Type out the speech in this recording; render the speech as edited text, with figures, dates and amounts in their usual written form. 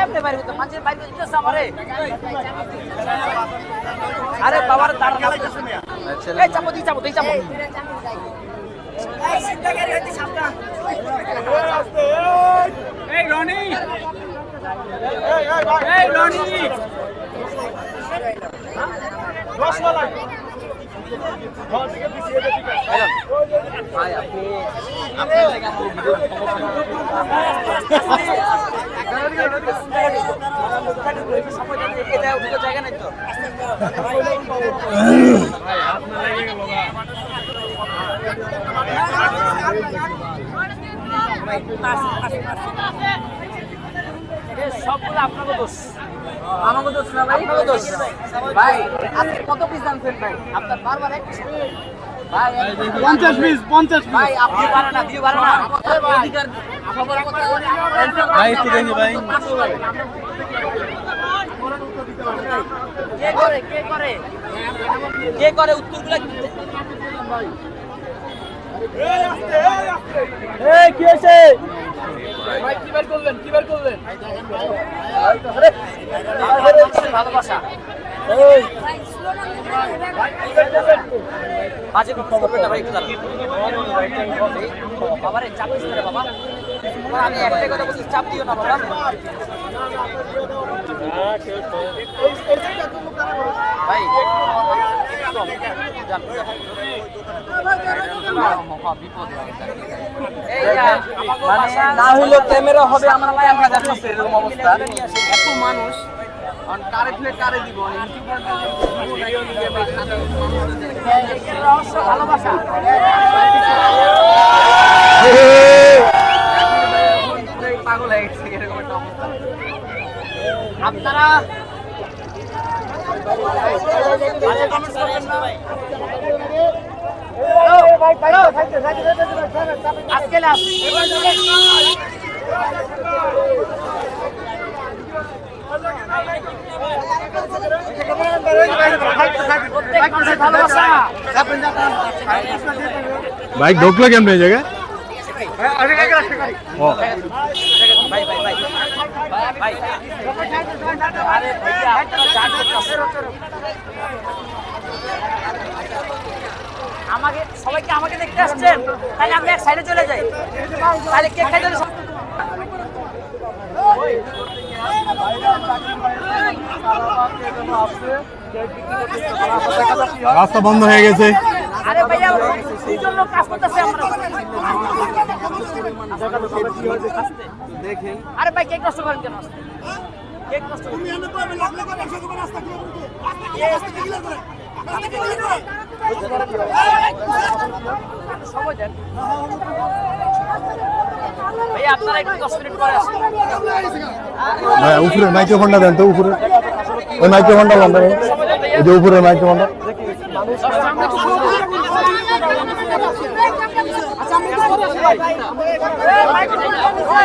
কেমনে বাইরে হতো মাঝে বাইরে দিতেছে আমারে আরে বাবার দাঁড়া এই চাপো দি চাপো এই চাপো এই সিদ্ধাগারি হইতে সাবধান এই রনি এই রনি রসমালা ভাই আপনি আপনার জায়গা আমার ভিডিও সময় এটা ওদিকে জায়গা নাই তো ভাই আপনার লাগে গেল সবগুলো আপনার দোষ আমাকে দোষ না ভাই আপনার দোষ ভাই আপনি কত পিস জানছেন ভাই আপনার বারবার এক ভাই 50 পিস ভাই আপনি পারেন না দিয়ে পারেন না অধিকার খবর কথা ভাই একটু দেখি ভাই কে করে উত্তরগুলো ভাই এই আস্তে এই কি হইছে ভাই কি বের করলেন ভালোবাসা এই বাজে খবর না ভাই একটু বাবা রে চাপ দিস না বাবা আমি একটা কথা বলছি চাপ দিও না বাবা ভাই না হইলো ক্যামেরা হবে আমার লাইন হাজার পিসের এরকম অবস্থা এত মানুষ কারে ফেলে কারে দিব ভালোবাসা পাগল হয়ে গেছে এরকম একটা অবস্থা আপনারা আজকে বাইক ঢুকলো কেমন এই জায়গায় আমাকে সবাইকে আমাকে দেখতে আসছেন তাহলে আমি এক সাইডে চলে যাই তাহলে কেক খাইতে রাস্তা বন্ধ হয়ে গেছে আরে ভাইয়া দুজন লোক কাজ করতেছে আমরা দেখেন আরে ভাই কেক নষ্ট করেন কেন কেক নষ্ট তুমি এনে পাবে লাখ লাখ ব্যবসা করে রাস্তা ক্লিয়ার করে রাস্তা ক্লিয়ার করে সময় দেন ভাই আপনারা একটু 10 মিনিট পরে আসুন ভাই উপরে মাইক্রোফোনটা দেন তো উপরে ওই মাইক্রোফোনটা বন্ধ করুন এই যে উপরে মাইক্রোফোনটা আচ্ছা